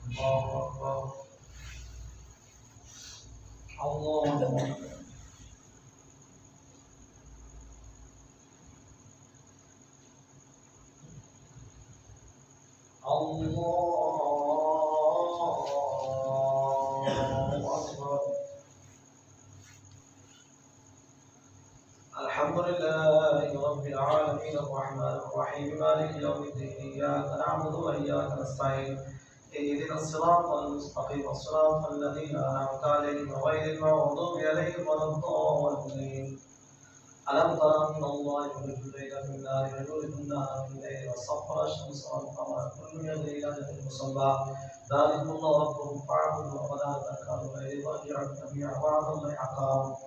الله أكبر. الله أكبر. الحمد لله رب العالمين الرحمن الرحيم مالك يوم الدين إياك نعبد وإياك نستعين اهدنا الصراط المستقيم صراط الذين أنعمت عليهم غير المغضوب عليهم ولا الضالين. ألم تر أن الله يولد الليل في النهار ويولد النهار في الليل وسخر الشمس والقمر كل يجري إلى أجل مسمى ذلكم الله ربكم فاعبدوه ولا تذكروا إليه وارجعوا جميعا وعد الله حقا.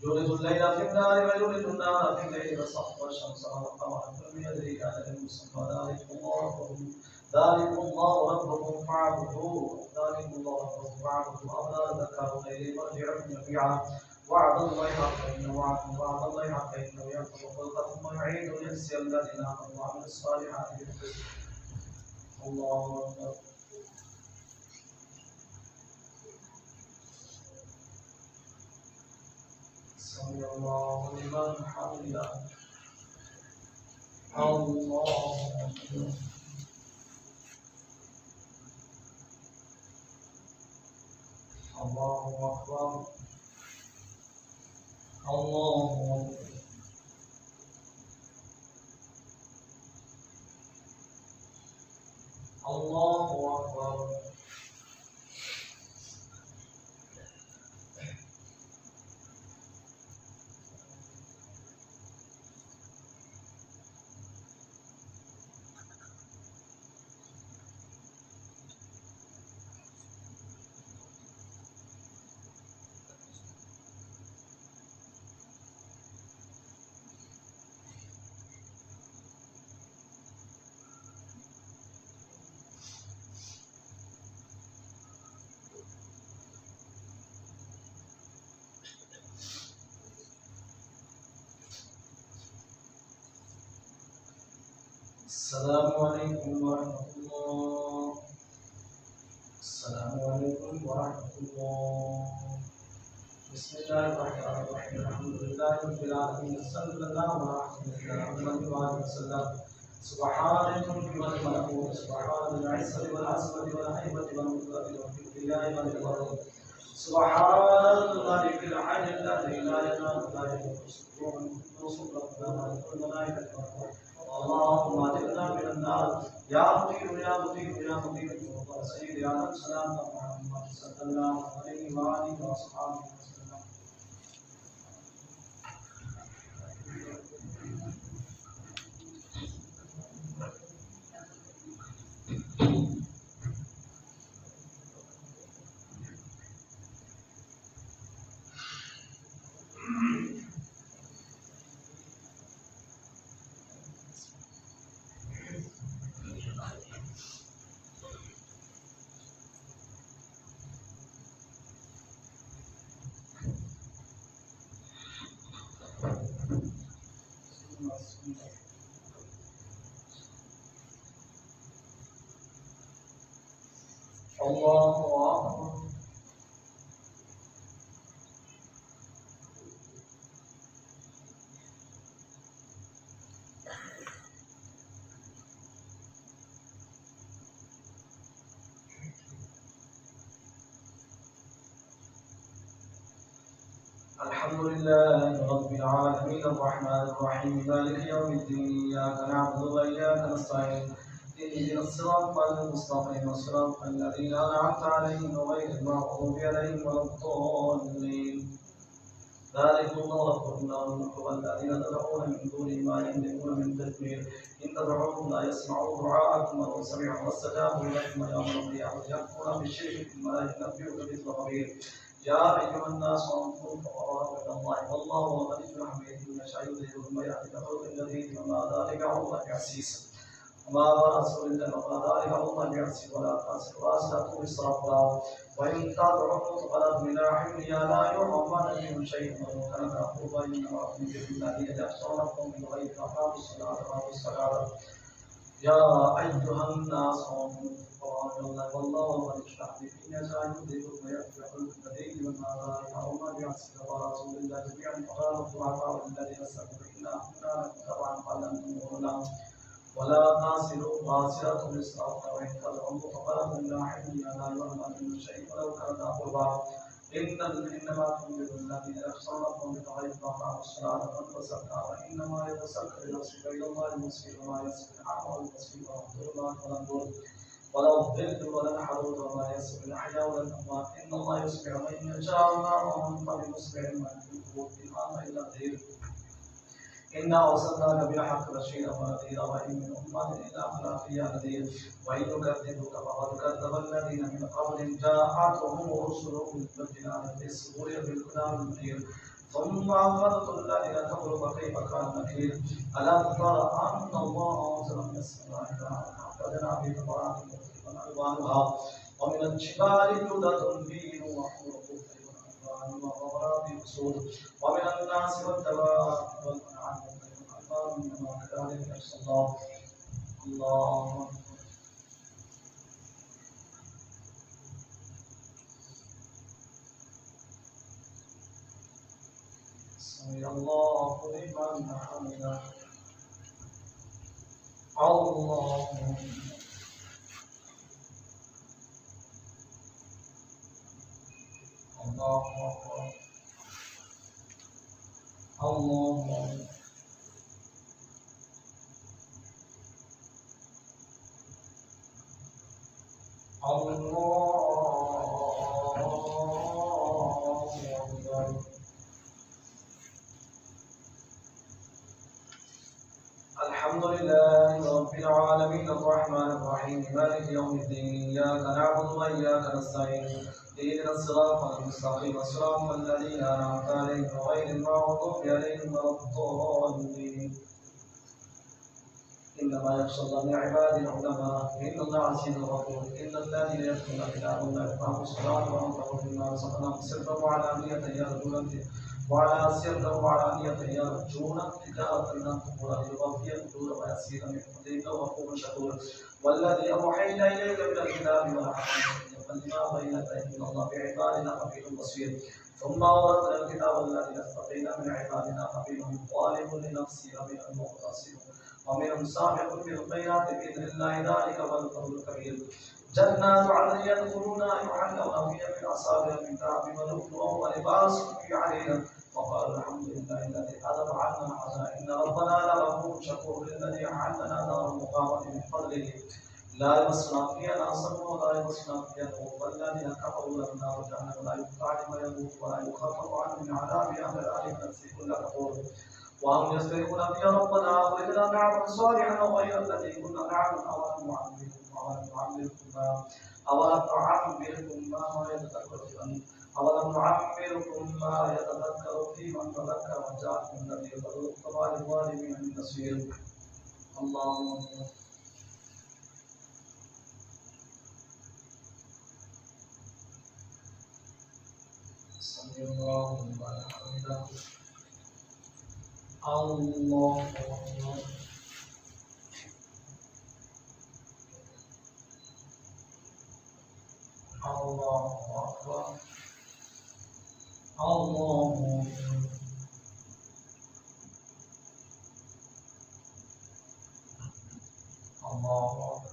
يولد الليل في النهار ويولد النهار في الليل وسخر الشمس والقمر كل يجري إلى أجل مسمى ذلكم الله ربكم فاعبدوه ولا تذكروا إليه وارجعوا جميعا وعد الله حقا إن وعد الله حقا إنه يخلق الخلق ثم يعيد ويجزي الذين آمنوا وعملوا الصالحات بالقسط. الله أكبر. سمع الله لمن حمده. الله أكبر. الله أكبر. الله أكبر. الله أكبر. السلام عليكم ورحمة الله. السلام عليكم ورحمة الله. بسم الله الرحمن الرحيم. الحمد لله رب العالمين. صلى الله على محمد وعلى وسلم. سبحان الملك والملكوت، سبحان العزة والعظمة والهيبة والقدرة والكبرياء والجبروت، سبحان الملك الحي الذي لا ينام ولا يموت، سبحان القدوس ربنا والملائكة والروح. اللهم اجرنا من النار يا مطيع يا مطيع يا مطيع سيدي على السلام محمد صلى الله عليه وآله وأصحابه وسلم. الله أكبر. الحمد لله رب العالمين الرحمن الرحيم مالك يوم الدين إياك نعبد وإياك نستعين اهدنا الصراط المستقيم صراط الذين أنعمت عليهم غير المغضوب عليهم ولا الضالين. ذلك الله ربكم له الملك والذين تدعون من دونه ما يملكون من تدبير إن تدعوهم لا يسمعوا دعاءكم ولو سمعوا واستجابوا لكم يوم القيامة يكفرون بالشرك ثم لا ينبئك مثل خبير. يا أيها الناس أنتم فقراء إلى الله والله هو الغني الحميد إن يشاء يذهبكم ويأتي بخلق جديد وما ذلك على الله بعزيز. وما رسول الله وما ذلك على الله بعزيز ولا تزر وازرة وزر أخرى وإن تدعوا فلا جناح عليها لا يعظم منهم شيء ولو كان ذا قربى إنما أمركم بالذين يخشونكم بالغيب فأقاموا الصلاة وآتوا الزكاة. يا أيها الناس أنتم فقراء إلى الله والله هو الغني الحميد إن يشاء يذهبكم ويأتي بخلق جديد وما ذلك على الله بعزيز. ورسول الله جميعا فقال الضعفاء الذين استكبروا إنا كنا لكم تبعا قال أنتم مغرمون ولا تزر وازرة وزر أخرى وإن تدعوا فلا جناح عليها لا يعظم منهم شيء ولو كان ذا قربى إنما تنذر الذين يخشون ربهم بالغيب وأقاموا الصلاة والزكاة وإنما يتزكى لنفسه إلى الله المصير وما يسر الأعمى والبصير والظلمات والنور ولا الظل ولا الحروب وما يسر الأحياء ولا الأموات إن الله يسمع من يشاء وما بمسمع من في القبور إن إلا نذير. إنا أرسلناك بالحق بشيرا ونذيرا وإن من أمة إلا خلا فيها نذير وإن يكذبوك فقد كذب الذين من قبلهم جاءتهم رسلهم بالبينات في الصدور بالهدى والنذير ثم أخذت الذين كفروا فكيف كان نكير. ألم تر أن الله أنزل من السماء فأخرجنا به ثمرات مختلفا ألوانها ومن الجبال جدد بيض وحمر وغراب سود ومن الناس والدواب والأنعام والأنعام إنما كذلك يحصى الله. الله سمع الله لمن حمده. الله الله أكبر. الله الحمد لله رب العالمين الرحمن الرحيم مالك يوم الدين إياك نعبد وإياك نستعين اهدنا الصراط المستقيم صراط الذين أنعمت عليهم غير المغضوب عليهم ولا الضالين. إنما يخشى الله من عباده العلماء إن الله عزيز غفور. إن الذين يتلون كتاب الله يقاموا الصلاة وأنفقوا مما رزقناهم سرا وعلانية يرجون تجارة لن تبور ليوفي أجورهم ويزيد من فضله وغفور شكور. والذي أوحينا إليك من الكتاب والحكمة لما بين يديه إن الله بعبادنا خبير بصير. ثم أورثنا الكتاب الذين اصطفينا من عبادنا فمنهم ظالم لنفسه ومنهم مقتصد ومنهم سابق بالخيرات بإذن الله ذلك هو الفضل الكبير. جنات عدن يدخلونها يحلون فيها من أصابع من ذهب ولؤلؤا ولباسهم فيها حرير وقال الحمد لله الذي أذهب عنا الحزن إن ربنا لغفور شكور الذي أحلنا دار المقامة من فضله لا يمسنا فيها نصب ولا يمسنا فيها لغوب والذين كفروا لهم نار جهنم لا يقطع عنهم يموت ولا يخفف عنهم من عذابها كذلك نجزي كل كفور. وهم يستيقون فيها ربنا أخرجنا نعمل صالحا غير الذي كنا نعمل أولم نعمركم في من تذكر وجاءكم الذي فما للظالمين من نصير. اللهم سمع الله لمن حمده. الله أكبر. الله أكبر. الله أكبر. الله أكبر.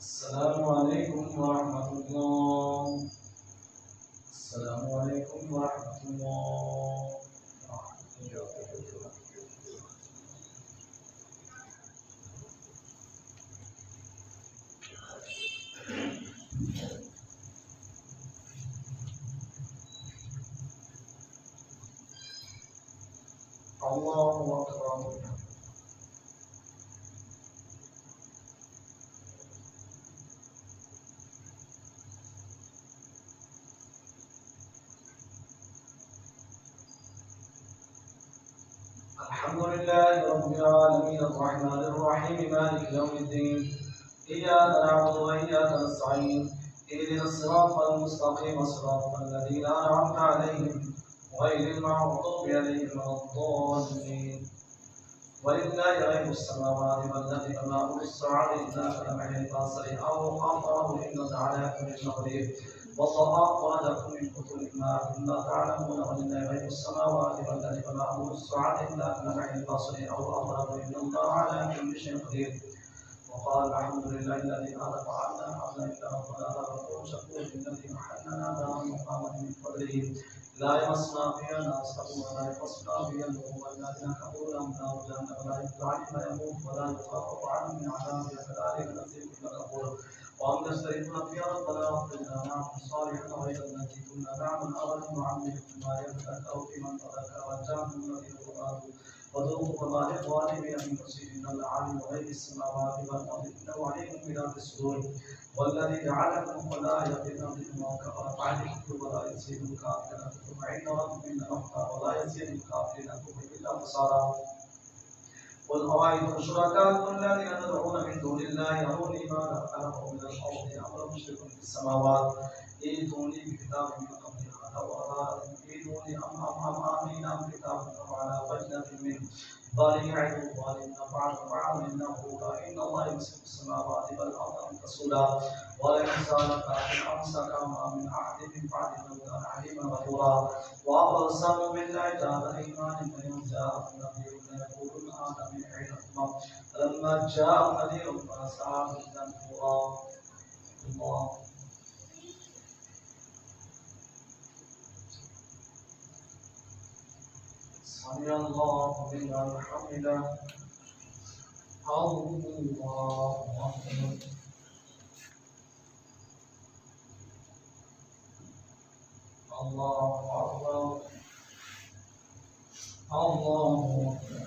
السلام عليكم ورحمة الله. السلام عليكم ورحمة الله. الله أكبر. الحمد لله رب العالمين الرحمن الرحيم مالك يوم الدين إياك نعبد وإياك نستعين اهدنا الصراط المستقيم صراط الذين أنعمت عليهم غير المغضوب عليهم ولا الضالين. ولله غيب السماوات والذي أمام السعاد إلا كلمح البصر أو أقرب إنك على كل شيء قدير. والله أخرجكم من بطون أمهاتكم لا تعلمون ولله غيب السماوات والذي أمام السعاد إلا كلمح البصر أو أقرب إن الله على كل شيء قدير. وقال الحمد لله الذي أذهب عنا الحزن إن ربنا لغفور شكور الذي أحلنا دار المقامة من فضله لا يمسنا فيها نصب ولا يمسنا فيها لغوب والذين كفروا لهم نار جهنم لا يقطع عنهم يموت ولا يخفف عنهم من عذابها كذلك نجزي كل كفور. وهم يستيقون فيها ربنا أخرجنا نعمل صالحا غير الذي كنا نعمل أولم نعمركم ما يتذكر في من تذكر وجاءكم الذي هو وذوقوا فما للظالمين من نصير إن العالم غيب السماوات والأرض إنه عليم بذات الصدور. والذي جعلكم خلائق في الأرض ومن كفر بعد الكفر ولا يزيد الكافرين كفرا عند ربهم إلا مقتا ولا يزيد الكافرين كفرا إلا خسارا. قل أرأيتم شركاءكم الذين تدعون من دون الله أروني ماذا خلقوا من الأرض أم لهم شرك في السماوات ائتوني بكتاب من قبل هذا وأثارة ائتوني أم آمنين بكتاب على بينة منه ذلك يعد الظالمين بعض إنه إن الله يمسك السماوات والأرض أن تزولا ولئن سألك أن أمسكهما من أحد من بعد إنه كان عليما غفورا. وأقسموا بالله جهد أيمانهم لئن جاءهم نذير ليقولن هذا من عند الله فلما جاءهم نذير فأسعاهم نفورا. الله سمع الله لمن حمده. الله أكبر. الله أكبر. الله أكبر.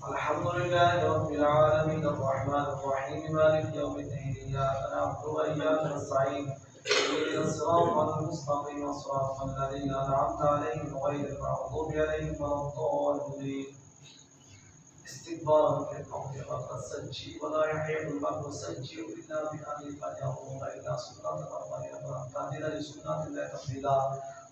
الحمد لله رب العالمين الرحمن الرحيم مالك يوم الدين إياك نعبد وإياك نستعين اهدنا الصراط المستقيم صراط الذين أنعمت عليهم غير المغضوب عليهم ولا الضالين. استكبارا في الأرض غير السجي ولا يحيط المرء السجي إلا بأهله فلينظر إلى سنة الأرض ولا تعديل لسنة الله تفضيلا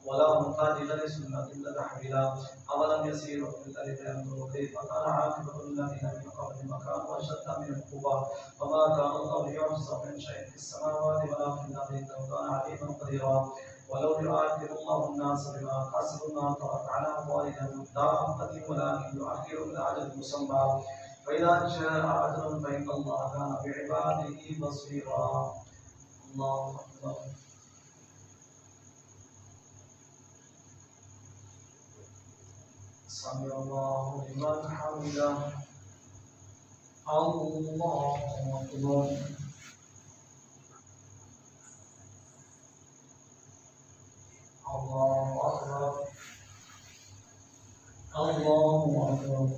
ولا مقاتل لسنة الله تحويلا. أولم يسيروا في الأرض فينظروا كيف كان عاقبة الذين من قبلهم كانوا أشد منهم قوة وما كان الله ليعجز من شيء في السماوات ولا في الأرض إنه كان عليما قديرا. ولو يؤاخذ الله الناس بما كسبوا ما ترك على أموالهم من دابة ولكن يؤخرهم إلى أجل مسمى فإذا جاء أجل فإن الله كان بعباده بصيرا. الله أكبر. سمع الله لمن حمده. الله أكبر. الله أكبر. الله أكبر.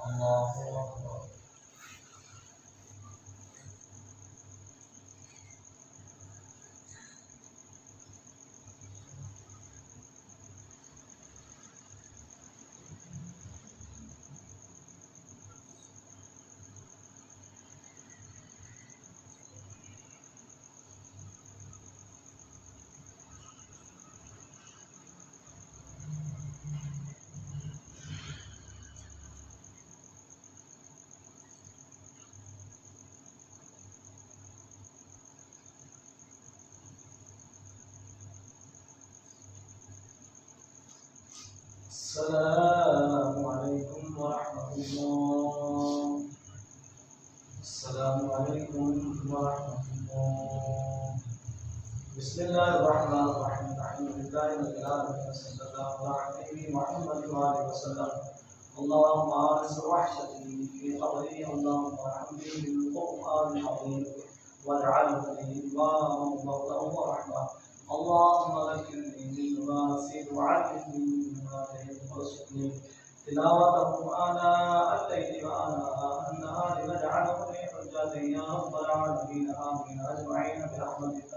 الله أكبر. السلام عليكم ورحمة الله. السلام عليكم ورحمة الله. بسم الله الرحمن الرحيم. الحمد لله رب العالمين صلى الله عليه محمد وآله وسلم. اللهم آنس وحشتي في قبري. اللهم ارحمني بالقرآن العظيم واجعله لي إماما وموضع ورحمة. اللهم ذكرني مما نسيت وعلمني مما جهلت وارزقني تلاوته آناء الليل وآناء النهار واجعله لي حجة يا رب العالمين آمين أجمعين برحمتك